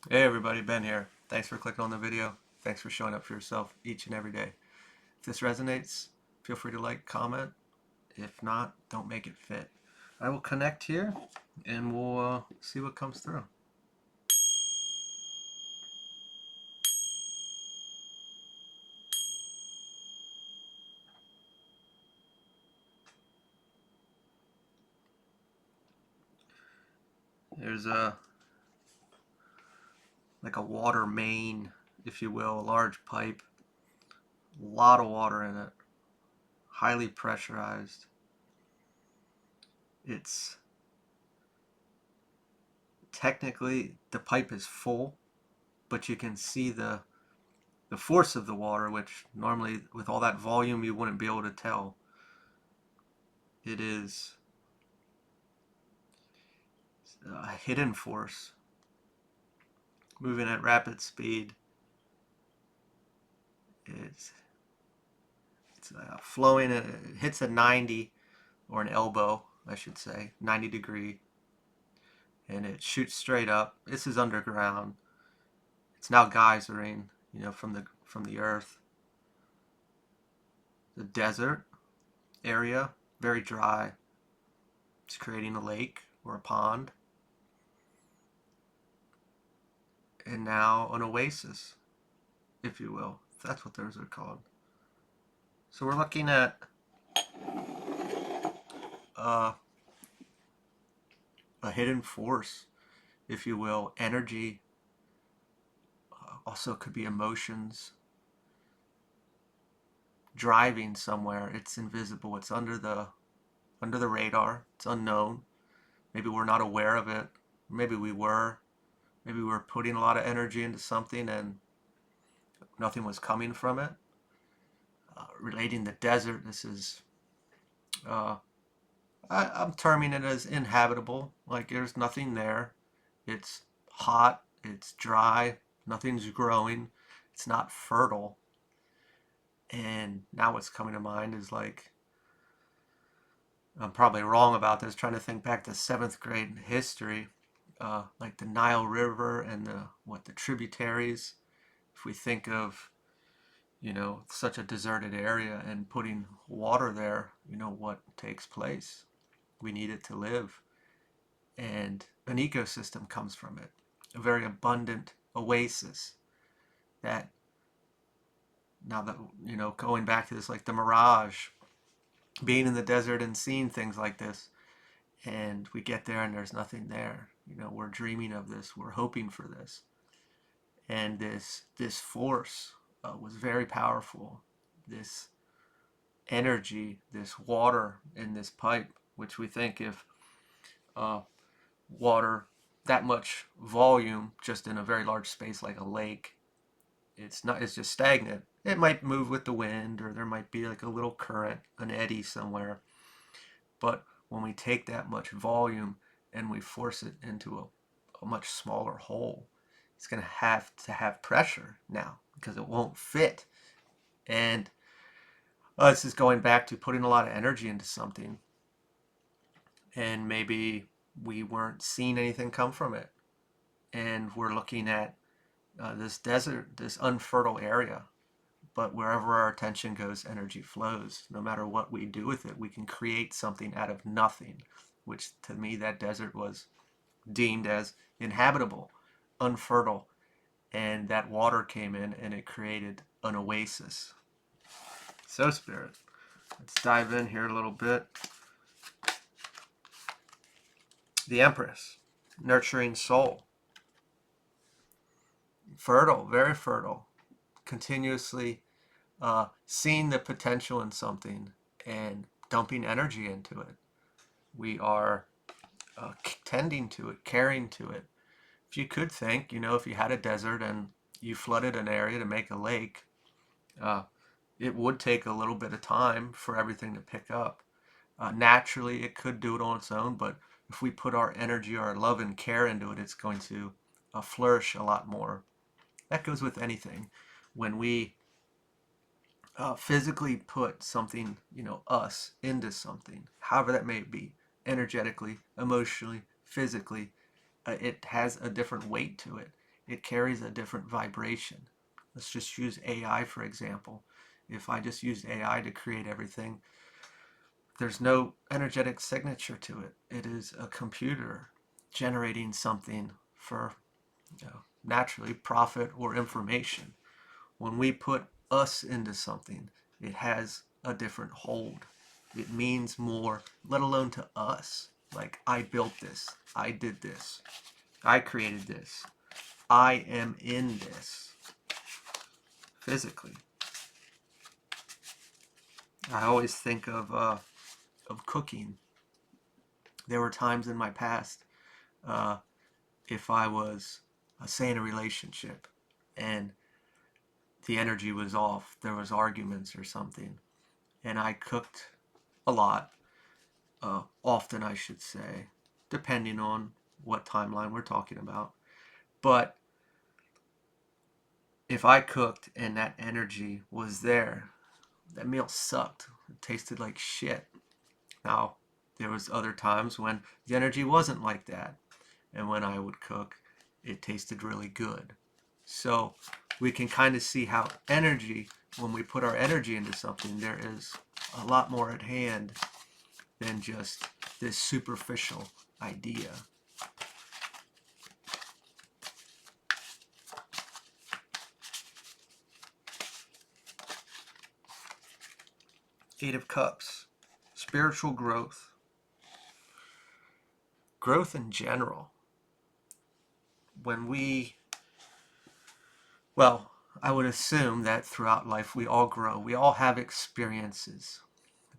Hey everybody, Ben here. Thanks for clicking on the video. Thanks for showing up for yourself each and every day. If this resonates, feel free to like, comment. If not, don't make it fit. I will connect here and we'll see what comes through. There's like a water main, if you will, a large pipe, a lot of water in it, highly pressurized. It's technically the pipe is full, but you can see the force of the water, which normally with all that volume you wouldn't be able to tell. It is a hidden force moving at rapid speed. It's flowing. It hits a 90 or an elbow, I should say, 90 degree, and it shoots straight up. This is underground. It's now geysering, from the earth. The desert area, very dry. It's creating a lake or a pond, and now an oasis, if you will. That's what those are called. So we're looking at uh, a hidden force, if you will, energy. Also could be emotions driving somewhere. It's invisible. It's under the radar. It's unknown. Maybe we're not aware of it. Maybe we were. Maybe we were putting a lot of energy into something and nothing was coming from it. Relating the desert, this is I'm terming it as inhabitable. Like there's nothing there. It's hot. It's dry. Nothing's growing. It's not fertile. And now what's coming to mind is like, I'm probably wrong about this, trying to think back to seventh grade history, like the Nile River and the tributaries. If we think of, such a deserted area and putting water there, what takes place? We need it to live. And an ecosystem comes from it, a very abundant oasis that, now that, going back to this, like the mirage, being in the desert and seeing things like this, and we get there and there's nothing there. We're dreaming of this, we're hoping for this, and this force was very powerful. This energy, this water in this pipe, which we think if uh, water, that much volume just in a very large space like a lake, it's just stagnant. It might move with the wind, or there might be like a little current, an eddy somewhere. But when we take that much volume and we force it into a much smaller hole, it's going to have pressure now because it won't fit. And this is going back to putting a lot of energy into something, and maybe we weren't seeing anything come from it. And we're looking at this desert, this unfertile area. But wherever our attention goes, energy flows. No matter what we do with it, we can create something out of nothing, which to me, that desert was deemed as inhabitable, unfertile. And that water came in and it created an oasis. So, Spirit, let's dive in here a little bit. The Empress, nurturing soul, fertile, very fertile, continuously seeing the potential in something and dumping energy into it. We are tending to it, caring to it. If you could think, if you had a desert and you flooded an area to make a lake, uh, it would take a little bit of time for everything to pick up. Naturally, it could do it on its own, but if we put our energy, our love and care into it, it's going to flourish a lot more. That goes with anything. When we physically put something, us into something, however that may be, energetically, emotionally, physically, it has a different weight to it. it carries a different vibration. Let's just use AI for example. If I just used AI to create everything, there's no energetic signature to it. It is a computer generating something for, naturally, profit or information. When we put us into something, it has a different hold. It means more, let alone to us. Like, I built this, I did this, I created this, I am in this physically. I always think of cooking. There were times in my past, uh, if I was, say, in a relationship and the energy was off, there was arguments or something, and I cooked a lot, often I should say, depending on what timeline we're talking about. But if I cooked and that energy was there, that meal sucked. It tasted like shit. Now, there was other times when the energy wasn't like that, and when I would cook, it tasted really good. So we can kind of see how energy, when we put our energy into something, there is a lot more at hand than just this superficial idea. Eight of Cups, spiritual growth, growth in general. When well, I would assume that throughout life we all grow. We all have experiences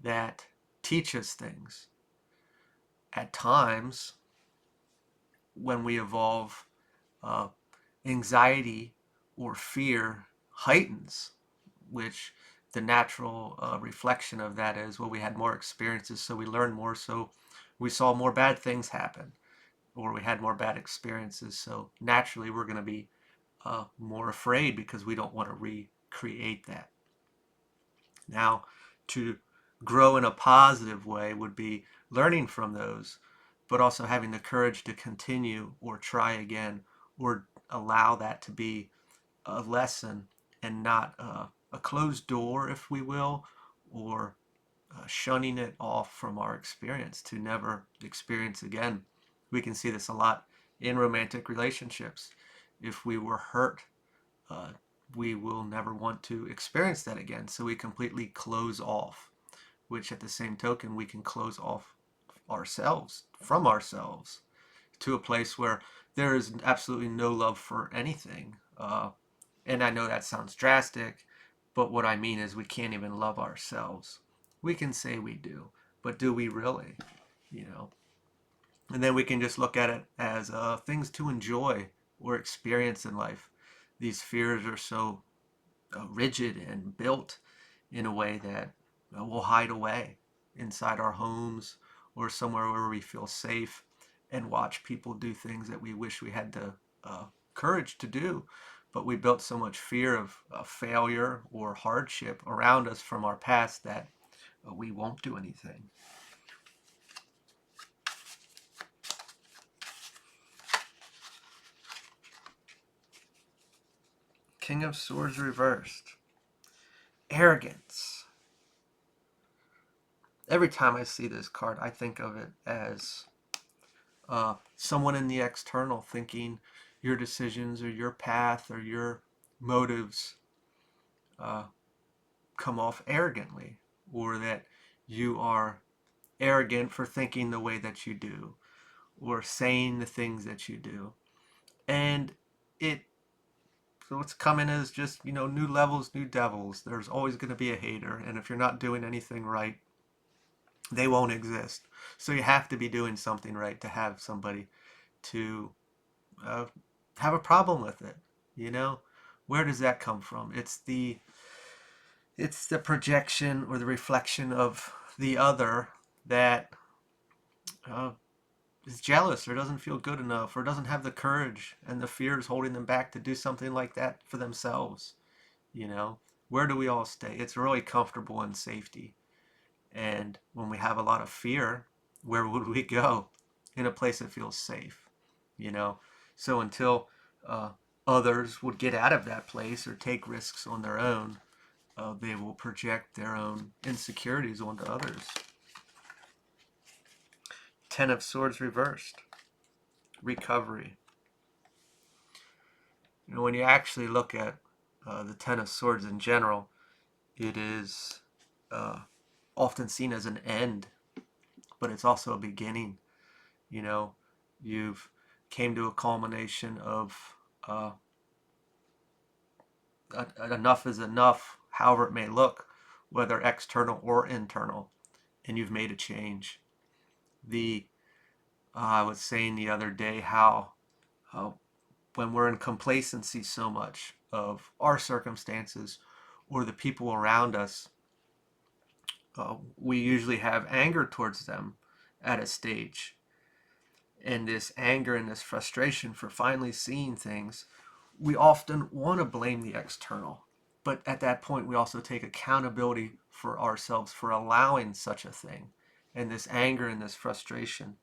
that teach us things. At times, when we evolve, uh, anxiety or fear heightens, which the natural reflection of that is, well, we had more experiences, so we learned more, so we saw more bad things happen, or we had more bad experiences, so naturally we're going to be more afraid because we don't want to recreate that. Now, to grow in a positive way would be learning from those, but also having the courage to continue or try again, or allow that to be a lesson and not a closed door, if we will, or shunning it off from our experience to never experience again. We can see this a lot in romantic relationships. If we were hurt, uh, we will never want to experience that again. So we completely close off, which at the same token, we can close off ourselves from ourselves to a place where there is absolutely no love for anything. And I know that sounds drastic, but what I mean is we can't even love ourselves. We can say we do, but do we really? You know? And then we can just look at it as things to enjoy or experience in life. These fears are so rigid and built in a way that we'll hide away inside our homes or somewhere where we feel safe and watch people do things that we wish we had the courage to do. But we built so much fear of failure or hardship around us from our past that we won't do anything. King of Swords reversed. Arrogance. Every time I see this card, I think of it as someone in the external thinking your decisions or your path or your motives uh, come off arrogantly, or that you are arrogant for thinking the way that you do or saying the things that you do. And it so it's coming as just, new levels, new devils. There's always going to be a hater, and if you're not doing anything right, they won't exist. So you have to be doing something right to have somebody to uh, have a problem with it. You know, where does that come from? It's the projection or the reflection of the other that uh, is jealous or doesn't feel good enough or doesn't have the courage, and the fear is holding them back to do something like that for themselves. You know, where do we all stay? It's really comfortable in safety. And when we have a lot of fear, where would we go? In a place that feels safe, you know? So until uh, others would get out of that place or take risks on their own, they will project their own insecurities onto others. Ten of Swords reversed. Recovery. When you actually look at the Ten of Swords in general, it is often seen as an end, but it's also a beginning. You've came to a culmination of enough is enough, however it may look, whether external or internal, and you've made a change. I was saying the other day how when we're in complacency so much of our circumstances or the people around us, we usually have anger towards them at a stage. And this anger and this frustration for finally seeing things, we often want to blame the external. But at that point, we also take accountability for ourselves for allowing such a thing. And this anger and this frustration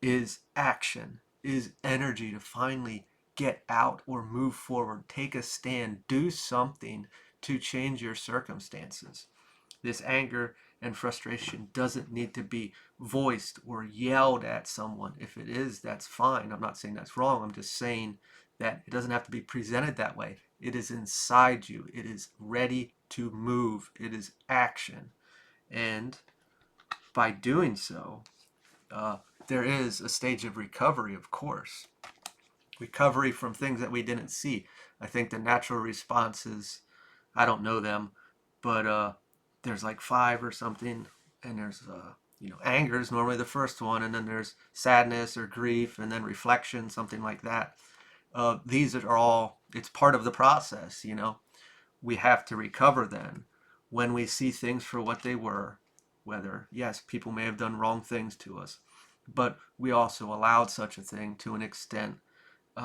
is action, is energy to finally get out or move forward, take a stand, do something to change your circumstances. This anger and frustration doesn't need to be voiced or yelled at someone. If it is, that's fine. I'm not saying that's wrong. I'm just saying that it doesn't have to be presented that way. It is inside you. It is ready to move. It is action. And by doing so, there is a stage of recovery, of course. Recovery from things that we didn't see. I think the natural response is, I don't know them, but there's like 5 or something, and there's anger is normally the first one, and then there's sadness or grief, and then reflection, something like that. These are all, it's part of the process. We have to recover then when we see things for what they were, whether, yes, people may have done wrong things to us, but we also allowed such a thing to an extent.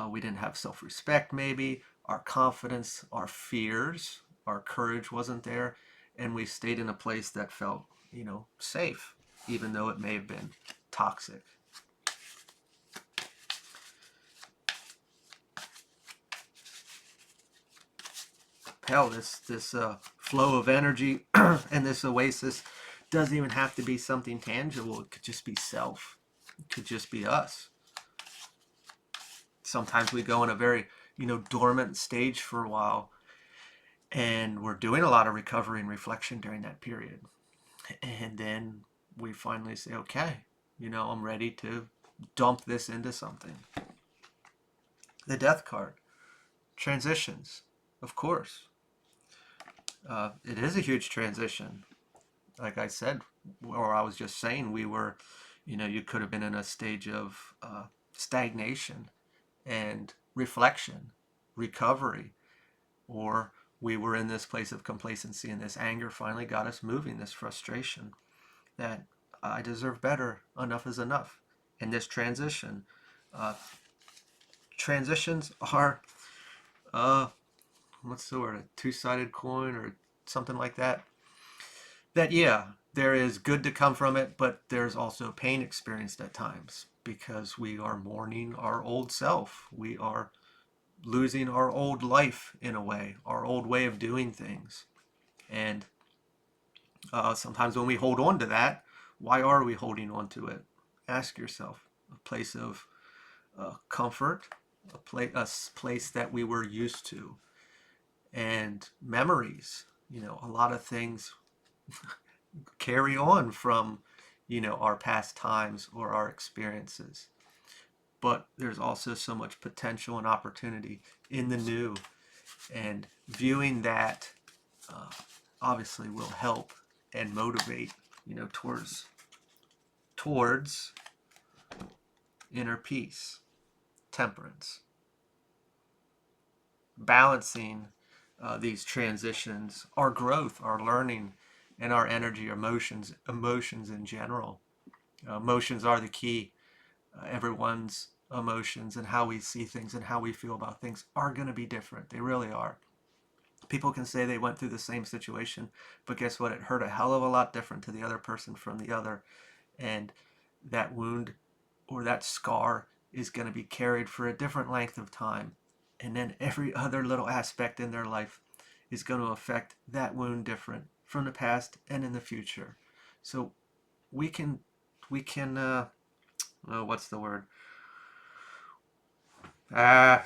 We didn't have self-respect, maybe, our confidence, our fears, our courage wasn't there, and we stayed in a place that felt, safe, even though it may have been toxic. Hell, this flow of energy and this oasis doesn't even have to be something tangible. It could just be self. It could just be us. Sometimes we go in a very, dormant stage for a while, and we're doing a lot of recovery and reflection during that period. And then we finally say, okay, I'm ready to dump this into something. The Death card. Transitions, of course. It is a huge transition. Like I said, or I was just saying, we were, you could have been in a stage of stagnation and reflection, recovery, or we were in this place of complacency, and this anger finally got us moving, this frustration that I deserve better, enough is enough. And this transition, transitions are, what's the word, a two-sided coin or something like that. That, yeah, there is good to come from it, but there's also pain experienced at times because we are mourning our old self. We are losing our old life in a way, our old way of doing things. And sometimes when we hold on to that, why are we holding on to it? Ask yourself. A place of comfort, a place that we were used to, and memories. A lot of things carry on from, our past times or our experiences. But there's also so much potential and opportunity in the new, and viewing that obviously will help and motivate, towards inner peace, temperance, balancing these transitions, our growth, our learning, and our energy, emotions in general. Emotions are the key. Everyone's emotions and how we see things and how we feel about things are going to be different. They really are. People can say they went through the same situation, but guess what? It hurt a hell of a lot different to the other person from the other. And that wound or that scar is going to be carried for a different length of time. And then every other little aspect in their life is going to affect that wound different from the past and in the future. So we can, what's the word?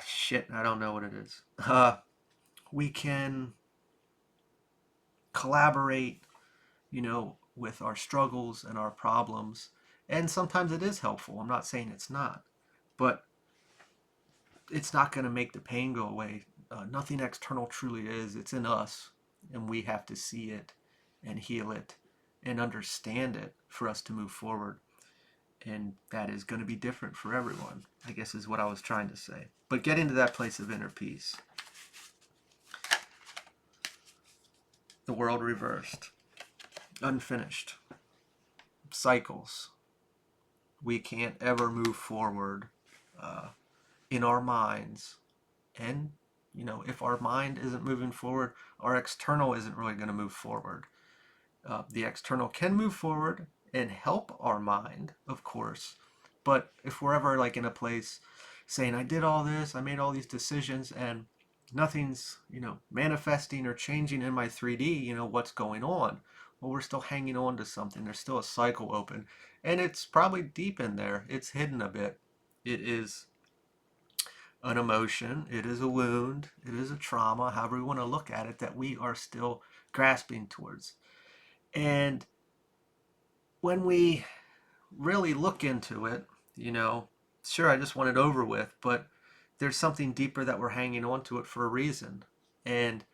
Shit, I don't know what it is. We can collaborate, with our struggles and our problems. And sometimes it is helpful. I'm not saying it's not, but it's not going to make the pain go away. Nothing external truly is. It's in us, and we have to see it and heal it and understand it for us to move forward. And that is going to be different for everyone, I guess is what I was trying to say. But getting to that place of inner peace. The world reversed, unfinished, cycles. We can't ever move forward uh, in our minds. And, if our mind isn't moving forward, our external isn't really going to move forward. The external can move forward and help our mind, of course. But if we're ever like in a place saying, I did all this, I made all these decisions, and nothing's, manifesting or changing in my 3D, what's going on? Well, we're still hanging on to something. There's still a cycle open. And it's probably deep in there. It's hidden a bit. It is an emotion, it is a wound, it is a trauma, however we want to look at it, that we are still grasping towards. And when we really look into it, sure, I just want it over with, but there's something deeper that we're hanging on to it for a reason. And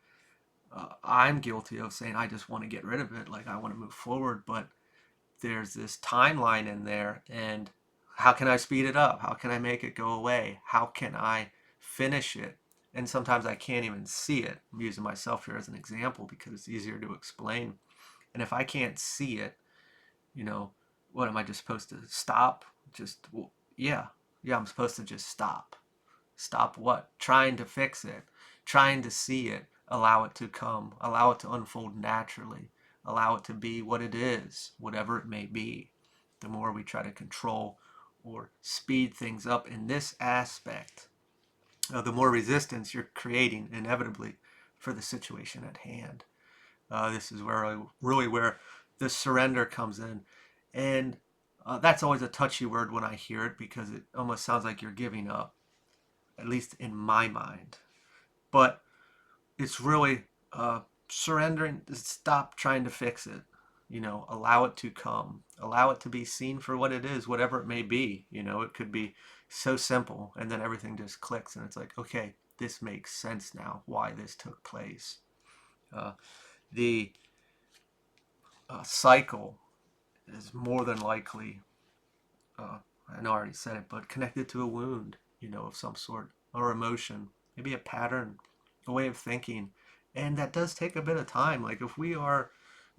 I'm guilty of saying, I just want to get rid of it. Like, I want to move forward, but there's this timeline in there. And how can I speed it up? How can I make it go away? How can I finish it? And sometimes I can't even see it. I'm using myself here as an example because it's easier to explain. And if I can't see it, you know, what am I just supposed to stop? Just, well, yeah, I'm supposed to just stop. Stop what? Trying to fix it, trying to see it, allow it to come, allow it to unfold naturally, allow it to be what it is, whatever it may be. The more we try to control or speed things up in this aspect, the more resistance you're creating inevitably for the situation at hand. This is where the surrender comes in. And that's always a touchy word when I hear it because it almost sounds like you're giving up, at least in my mind. But it's really surrendering, stop trying to fix it. Allow it to come, allow it to be seen for what it is, whatever it may be. It could be so simple, and then everything just clicks, and it's like, okay, this makes sense now, why this took place. The cycle is more than likely, I know I already said it, but connected to a wound, of some sort, or emotion, maybe a pattern, a way of thinking. And that does take a bit of time. Like if we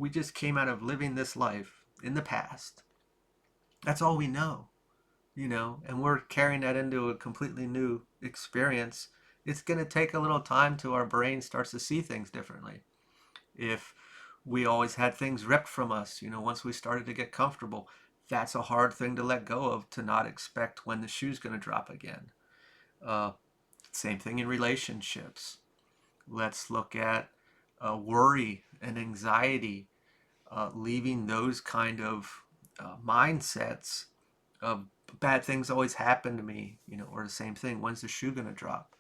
just came out of living this life in the past, that's all we know, and we're carrying that into a completely new experience. It's going to take a little time till our brain starts to see things differently. If we always had things ripped from us, once we started to get comfortable, that's a hard thing to let go of, to not expect when the shoe's going to drop again. Uh, Same thing in relationships. Let's look at worry and anxiety, leaving those kind of mindsets of bad things always happen to me, or the same thing, when's the shoe going to drop?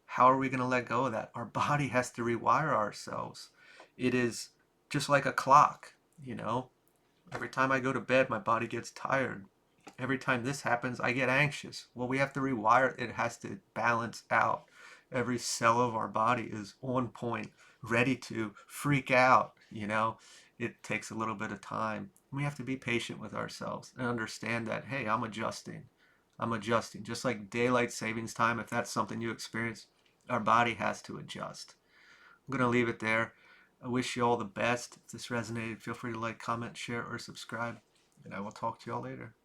How are we going to let go of that? Our body has to rewire ourselves. It is just like a clock, you know. Every time I go to bed, my body gets tired. Every time this happens, I get anxious. Well, we have to rewire it. It has to balance out. Every cell of our body is on point, ready to freak out, It takes a little bit of time. We have to be patient with ourselves and understand that, hey, I'm adjusting. I'm adjusting. Just like daylight savings time, if that's something you experience, our body has to adjust. I'm going to leave it there. I wish you all the best. If this resonated, feel free to like, comment, share, or subscribe. And I will talk to you all later.